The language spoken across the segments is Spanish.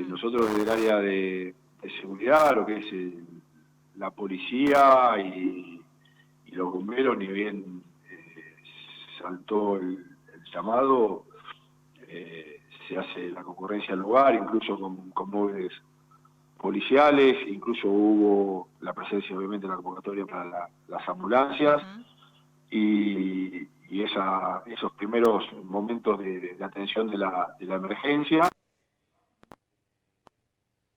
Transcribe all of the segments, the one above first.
Nosotros desde el área de seguridad, lo que es la policía y los bomberos, ni bien saltó el llamado, se hace la concurrencia al lugar, incluso con móviles policiales, incluso hubo la presencia obviamente de la convocatoria para las ambulancias. Y esos primeros momentos de atención de la emergencia.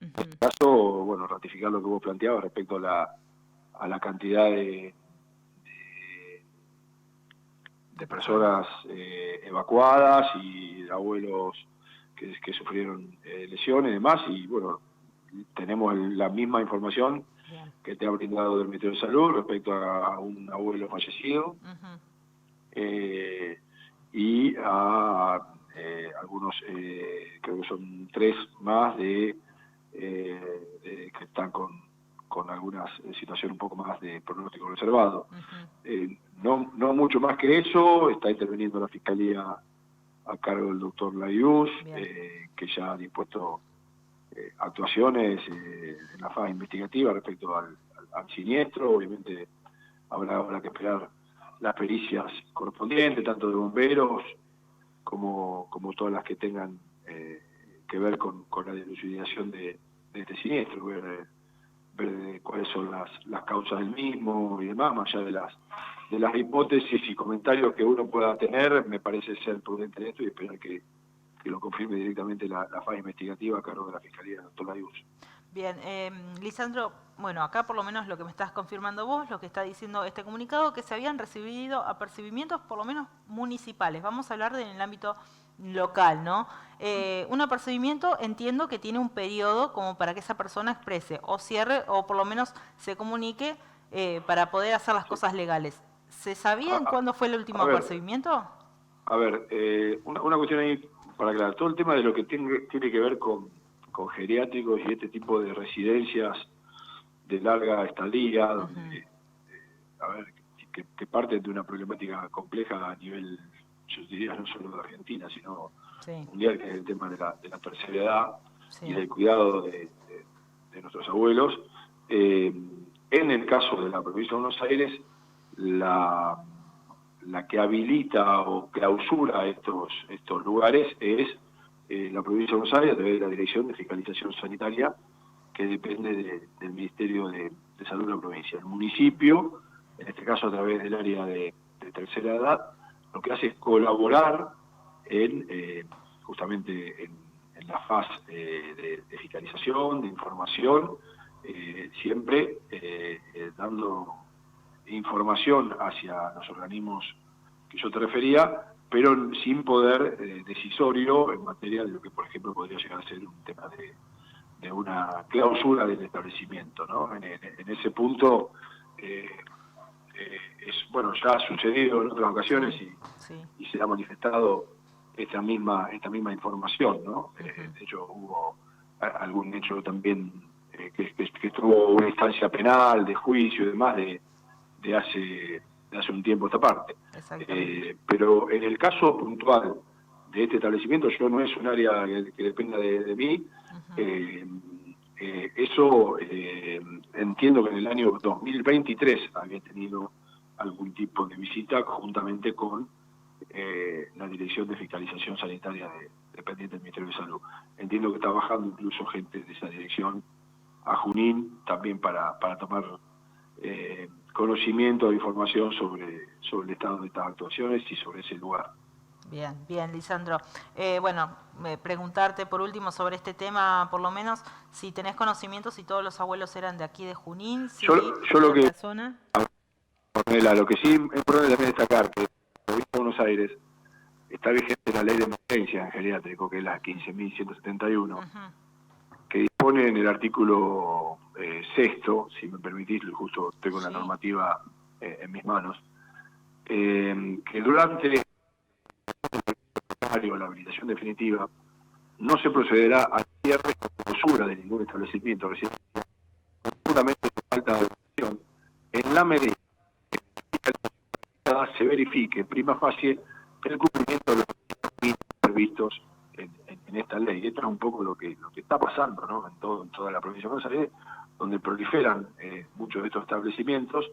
En este caso, bueno, ratificar lo que vos planteabas respecto a la cantidad de personas evacuadas y de abuelos que sufrieron lesiones y demás, y bueno, tenemos la misma información que te ha brindado del Ministerio de Salud respecto a un abuelo fallecido. Y a algunos, creo que son 3 más que están con algunas situaciones un poco más de pronóstico reservado. No mucho más que eso. Está interviniendo la Fiscalía a cargo del doctor Layuz, que ya ha dispuesto actuaciones en la fase investigativa respecto al siniestro. Obviamente habrá que esperar las pericias correspondientes, tanto de bomberos como todas las que tengan que ver con la dilucidación de este siniestro, ver cuáles son las causas del mismo y demás, más allá de las hipótesis y comentarios que uno pueda tener. Me parece ser prudente en esto y esperar que lo confirme directamente la fase investigativa a cargo de la Fiscalía del doctor Layuz. Bien, Lisandro, bueno, acá por lo menos lo que me estás confirmando vos, lo que está diciendo este comunicado, que se habían recibido apercibimientos por lo menos municipales. Vamos a hablar en el ámbito local, ¿no? Un apercibimiento entiendo que tiene un periodo como para que esa persona exprese o cierre o por lo menos se comunique para poder hacer las cosas legales. ¿Se sabía en cuándo fue el último apercibimiento? A ver, una cuestión ahí para aclarar. Todo el tema de lo que tiene que ver con geriátricos y este tipo de residencias de larga estadía, donde, a ver, que parten de una problemática compleja a nivel, yo diría, no solo de Argentina, sino mundial, que es el tema de la tercera edad y del cuidado de nuestros abuelos. En el caso de la provincia de Buenos Aires, la que habilita o clausura estos lugares es la provincia de Buenos Aires, a través de la Dirección de Fiscalización Sanitaria, que depende del Ministerio de Salud de la provincia. El municipio, en este caso a través del área de tercera edad, lo que hace es colaborar justamente en la fase de fiscalización, de información, siempre dando información hacia los organismos que yo te refería, pero sin poder decisorio en materia de lo que, por ejemplo, podría llegar a ser un tema de una clausura del establecimiento, ¿no? En ese punto, bueno, ya ha sucedido en otras ocasiones y se ha manifestado esta misma información, ¿no? De hecho, hubo algún hecho también que tuvo una instancia penal, de juicio y demás, de hace un tiempo esta parte. Pero en el caso puntual de este establecimiento, yo no es un área que dependa de mí. Eso entiendo que en el año 2023 había tenido algún tipo de visita conjuntamente con la Dirección de Fiscalización Sanitaria dependiente del Ministerio de Salud. Entiendo que está bajando incluso gente de esa dirección a Junín también para tomar conocimiento de información sobre el estado de estas actuaciones y sobre ese lugar. Bien, bien, Lisandro. Bueno, preguntarte por último sobre este tema, por lo menos, si tenés conocimiento, si todos los abuelos eran de aquí de Junín, si yo lo que... zona. Lo que sí es importante también destacar que en la provincia de Buenos Aires está vigente la ley de emergencia en geriátrico, que es la 15.171, que dispone en el artículo 6º, si me permitís, justo tengo la normativa en mis manos, que durante la habilitación definitiva no se procederá a cierre o clausura de ningún establecimiento residencial, justamente por falta de educación, en la medida que se verifique prima facie el cumplimiento de los requisitos previstos en en esta ley. Esto es un poco lo que está pasando, ¿no? En toda la provincia de Buenos Aires, donde proliferan muchos de estos establecimientos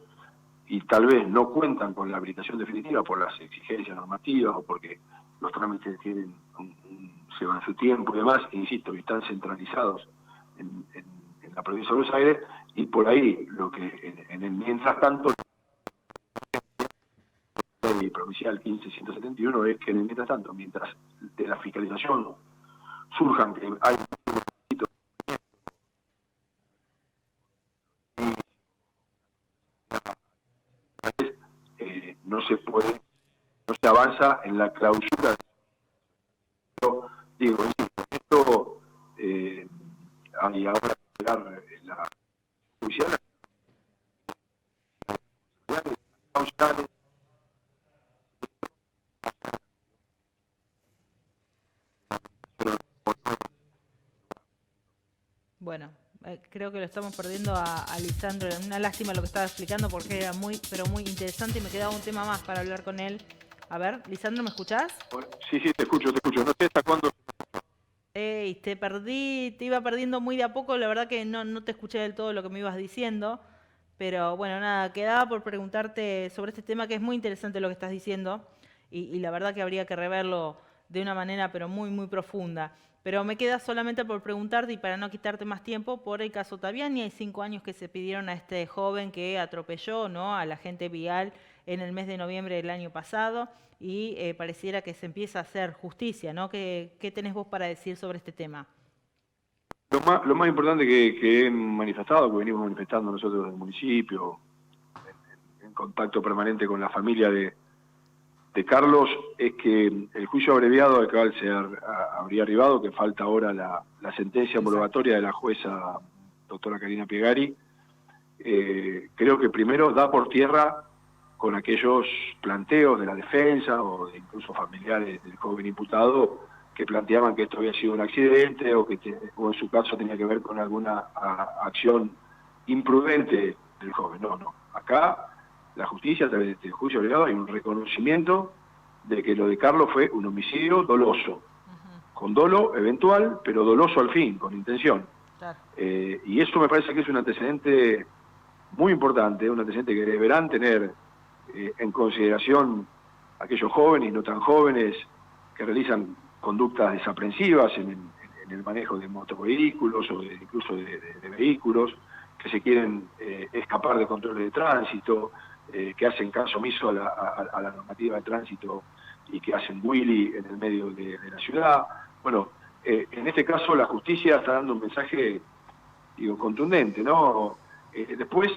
y tal vez no cuentan con la habilitación definitiva por las exigencias normativas o porque los trámites llevan su tiempo y demás, insisto, y están centralizados en la provincia de Buenos Aires, y por ahí lo que en el mientras tanto la ley provincial 15.171 es que en el mientras tanto, mientras de la fiscalización surjan que hay no se puede, no se avanza en la clausura. Yo digo, esto hay ahora que la judicial, Bueno, creo que lo estamos perdiendo a Lisandro. Una lástima lo que estaba explicando porque era muy, pero muy interesante y me quedaba un tema más para hablar con él. A ver, Lisandro, ¿me escuchás? Sí, te escucho. No sé hasta cuándo. Te perdí, te iba perdiendo muy de a poco. La verdad que no te escuché del todo lo que me ibas diciendo. Pero bueno, nada, quedaba por preguntarte sobre este tema que es muy interesante lo que estás diciendo y la verdad que habría que reverlo de una manera pero muy, muy profunda. Pero me queda solamente por preguntarte y para no quitarte más tiempo por el caso Taviani. Hay 5 años que se pidieron a este joven que atropelló, ¿no?, a la gente vial en el mes de noviembre del año pasado y pareciera que se empieza a hacer justicia, ¿no? ¿Qué tenés vos para decir sobre este tema? Lo más importante que he manifestado, que venimos manifestando nosotros del municipio, en contacto permanente con la familia de Carlos, es que el juicio abreviado al cual se habría arribado, que falta ahora la sentencia homologatoria de la jueza doctora Karina Piegari, creo que primero da por tierra con aquellos planteos de la defensa o de incluso familiares del joven imputado que planteaban que esto había sido un accidente o o en su caso tenía que ver con alguna acción imprudente del joven. No. Acá la justicia, a través de este juicio obligado, hay un reconocimiento de que lo de Carlos fue un homicidio doloso, con dolo eventual, pero doloso al fin, con intención. Claro. Y eso me parece que es un antecedente muy importante, un antecedente que deberán tener en consideración aquellos jóvenes y no tan jóvenes que realizan conductas desaprensivas en el manejo de motovehículos o incluso de vehículos, que se quieren escapar de controles de tránsito, que hacen caso omiso a la normativa de tránsito y que hacen wheelie en el medio de la ciudad. Bueno, en este caso la justicia está dando un mensaje, contundente, ¿no? Después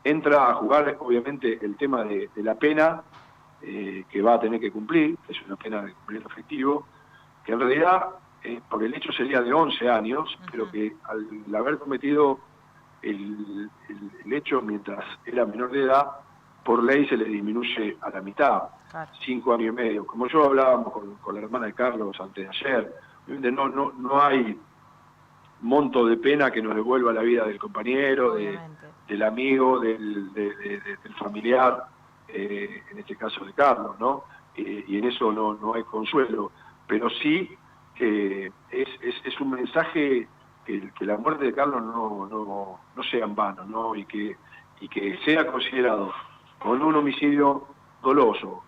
entra a jugar, obviamente, el tema de la pena que va a tener que cumplir, que es una pena de cumplimiento efectivo, que en realidad, por el hecho sería de 11 años, pero que al haber cometido el hecho mientras era menor de edad, por ley se le disminuye a la mitad, 5 años y medio. Como yo hablábamos con la hermana de Carlos antes de ayer, no hay monto de pena que nos devuelva la vida del compañero, del amigo, del familiar, en este caso de Carlos, ¿no? Y en eso no hay consuelo, pero sí es un mensaje que la muerte de Carlos no sea en vano, ¿no? Y que sea considerado con un homicidio doloso,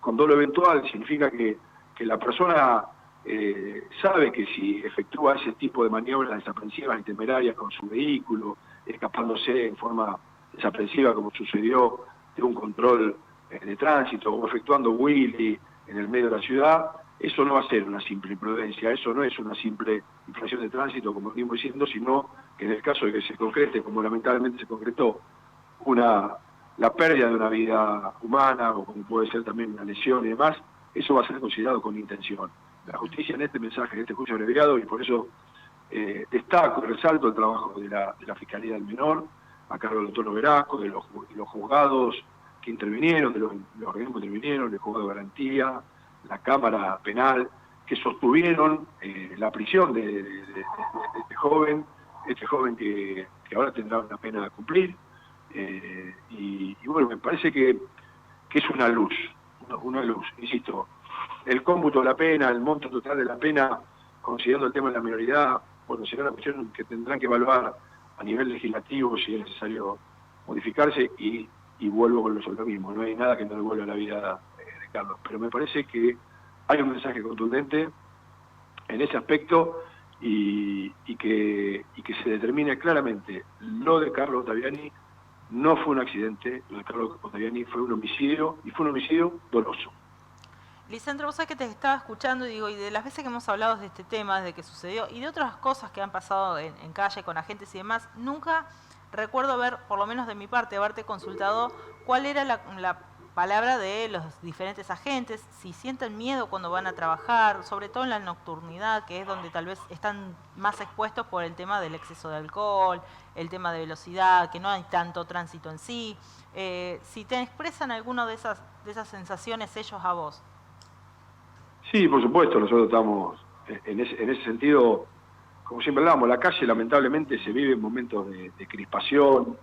con dolo eventual, significa que la persona sabe que si efectúa ese tipo de maniobras desaprensivas y temerarias con su vehículo, escapándose en forma desaprensiva como sucedió de un control de tránsito o efectuando wheelie en el medio de la ciudad, eso no va a ser una simple imprudencia, eso no es una simple infracción de tránsito, como venimos diciendo, sino que en el caso de que se concrete, como lamentablemente se concretó, la pérdida de una vida humana, o como puede ser también una lesión y demás, eso va a ser considerado con intención. La justicia en este mensaje, en este juicio abreviado, y por eso destaco y resalto el trabajo de la Fiscalía del Menor, a cargo del doctor Noverasco, de los juzgados que intervinieron, de los organismos que intervinieron, el juzgado de garantía, la Cámara Penal, que sostuvieron la prisión de este joven que ahora tendrá una pena a cumplir. Y bueno, me parece que es una luz, insisto, el cómputo de la pena, el monto total de la pena, considerando el tema de la minoridad, bueno, será una cuestión que tendrán que evaluar a nivel legislativo si es necesario modificarse y vuelvo con lo mismo. No hay nada que no devuelva la vida de Carlos, pero me parece que hay un mensaje contundente en ese aspecto y que se determine claramente lo de Carlos Ottaviani no fue un accidente, lo de Carlos Ottaviani fue un homicidio y fue un homicidio doloso. Lisandro, vos sabés que te estaba escuchando y digo, y de las veces que hemos hablado de este tema, desde que sucedió, y de otras cosas que han pasado en calle con agentes y demás, nunca recuerdo haber, por lo menos de mi parte, haberte consultado cuál era la palabra de los diferentes agentes, si sienten miedo cuando van a trabajar, sobre todo en la nocturnidad, que es donde tal vez están más expuestos por el tema del exceso de alcohol, el tema de velocidad, que no hay tanto tránsito en sí. Si te expresan alguna de esas sensaciones ellos a vos. Sí, por supuesto, nosotros estamos en ese sentido, como siempre hablamos, la calle lamentablemente se vive en momentos de crispación,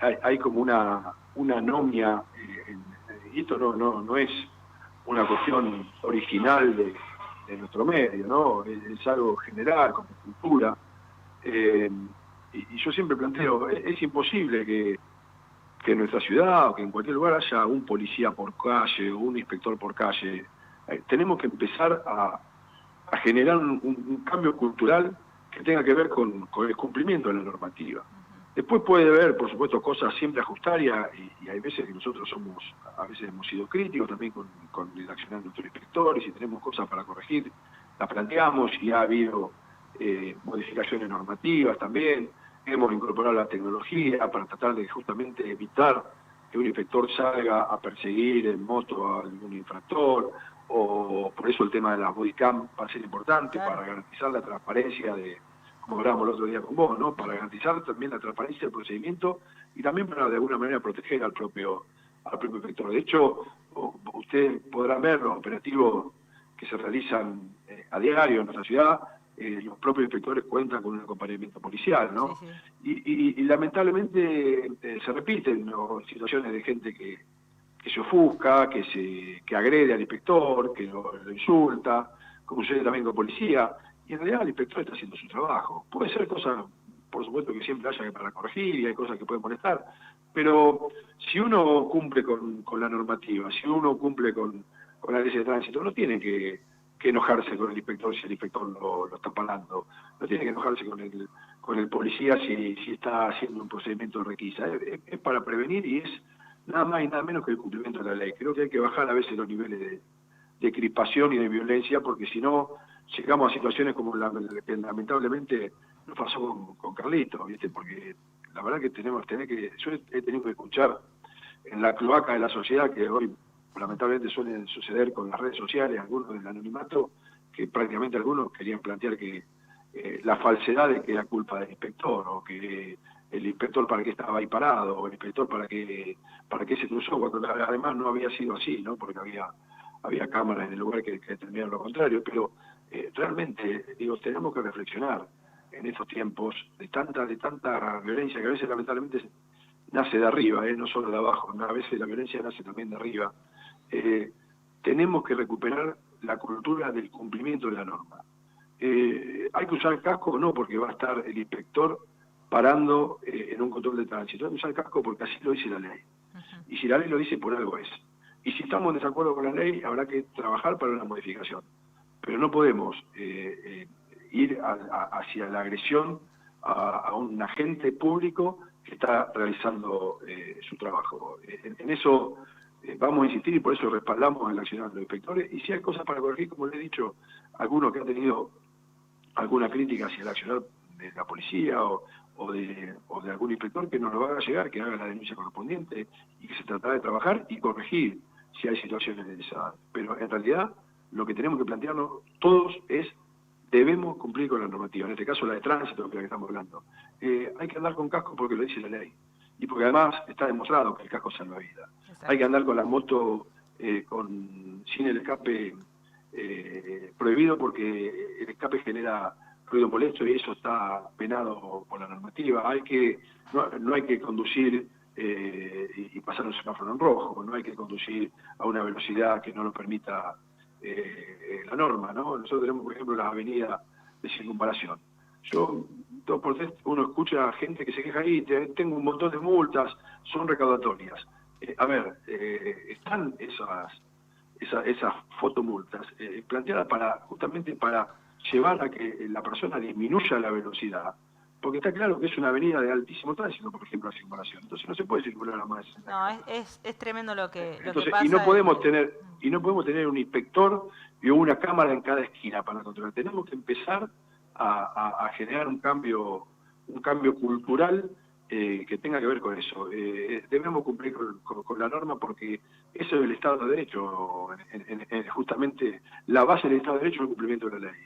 hay como una anomia, y esto no es una cuestión original de nuestro medio, ¿no? Es algo general, como cultura, y yo siempre planteo, es imposible que en nuestra ciudad o que en cualquier lugar haya un policía por calle o un inspector por calle. Tenemos que empezar a generar un cambio cultural que tenga que ver con el cumplimiento de la normativa. Después puede haber, por supuesto, cosas siempre a ajustar y hay veces que nosotros a veces hemos sido críticos también con el accionar de nuestros inspectores y tenemos cosas para corregir, las planteamos y ha habido modificaciones normativas también, hemos incorporado la tecnología para tratar de justamente evitar que un inspector salga a perseguir en moto a algún infractor, o por eso el tema de las bodycam va a ser importante, claro, para garantizar la transparencia como hablábamos el otro día con vos, ¿no? Para garantizar también la transparencia del procedimiento y también para de alguna manera proteger al propio inspector. De hecho, ustedes podrán ver los operativos que se realizan a diario en nuestra ciudad, los propios inspectores cuentan con un acompañamiento policial, ¿no? Sí, sí. Y lamentablemente se repiten, ¿no?, situaciones de gente que se ofusca, que agrede al inspector, que lo insulta, como sucede también con policía, y en realidad el inspector está haciendo su trabajo. Puede ser cosas, por supuesto, que siempre haya para corregir y hay cosas que pueden molestar, pero si uno cumple con la normativa, si uno cumple con la ley de tránsito, no tiene que enojarse con el inspector si el inspector lo está parando, no tiene que enojarse con el policía si está haciendo un procedimiento de requisa. Es para prevenir y es nada más y nada menos que el cumplimiento de la ley. Creo que hay que bajar a veces los niveles de crispación y de violencia, porque si no llegamos a situaciones como que lamentablemente nos pasó con Carlito, ¿viste? Porque la verdad que yo he tenido que escuchar en la cloaca de la sociedad, que hoy lamentablemente suelen suceder con las redes sociales, algunos del anonimato, que prácticamente algunos querían plantear que la falsedad de que era culpa del inspector, o que el inspector para qué estaba ahí parado, o el inspector para qué se cruzó, cuando además no había sido así, ¿no? Porque había cámaras en el lugar que determinaron lo contrario, pero realmente, digo, tenemos que reflexionar en estos tiempos de tanta violencia que a veces lamentablemente nace de arriba, no solo de abajo, a veces la violencia nace también de arriba. Tenemos que recuperar la cultura del cumplimiento de la norma. ¿Hay que usar casco? No, porque va a estar el inspector parando en un control de tránsito. Hay que usar casco porque así lo dice la ley. Y si la ley lo dice, por algo es. Y si estamos en desacuerdo con la ley, habrá que trabajar para una modificación. Pero no podemos ir hacia la agresión a un agente público que está realizando su trabajo. En eso vamos a insistir y por eso respaldamos el accionar de los inspectores. Y si hay cosas para corregir, como le he dicho, algunos que han tenido alguna crítica hacia el accionar de la policía o de algún inspector, que nos lo haga llegar, que haga la denuncia correspondiente y que se tratará de trabajar y corregir si hay situaciones de esa. Pero en realidad lo que tenemos que plantearnos todos es: debemos cumplir con la normativa, en este caso la de tránsito, que es la que estamos hablando. Hay que andar con casco porque lo dice la ley, y porque además está demostrado que el casco salva vida. Exacto. Hay que andar con la moto sin el escape prohibido, porque el escape genera ruido molesto y eso está penado por la normativa. No hay que conducir y pasar un semáforo en rojo, no hay que conducir a una velocidad que no lo permita la norma, ¿no? Nosotros tenemos, por ejemplo, las avenidas de circunvalación. Yo, 2x3, uno escucha a gente que se queja ahí, tengo un montón de multas, son recaudatorias. Están esas fotomultas planteadas justamente para llevar a que la persona disminuya la velocidad, porque está claro que es una avenida de altísimo tránsito, por ejemplo, la circulación. Entonces no se puede circular a más de 60 No, kilómetros. es tremendo lo que Entonces, pasa. y no podemos tener un inspector y una cámara en cada esquina para controlar. Tenemos que empezar a generar un cambio cultural que tenga que ver con eso. Debemos cumplir con la norma porque eso es el Estado de Derecho, justamente la base del Estado de Derecho es el cumplimiento de la ley.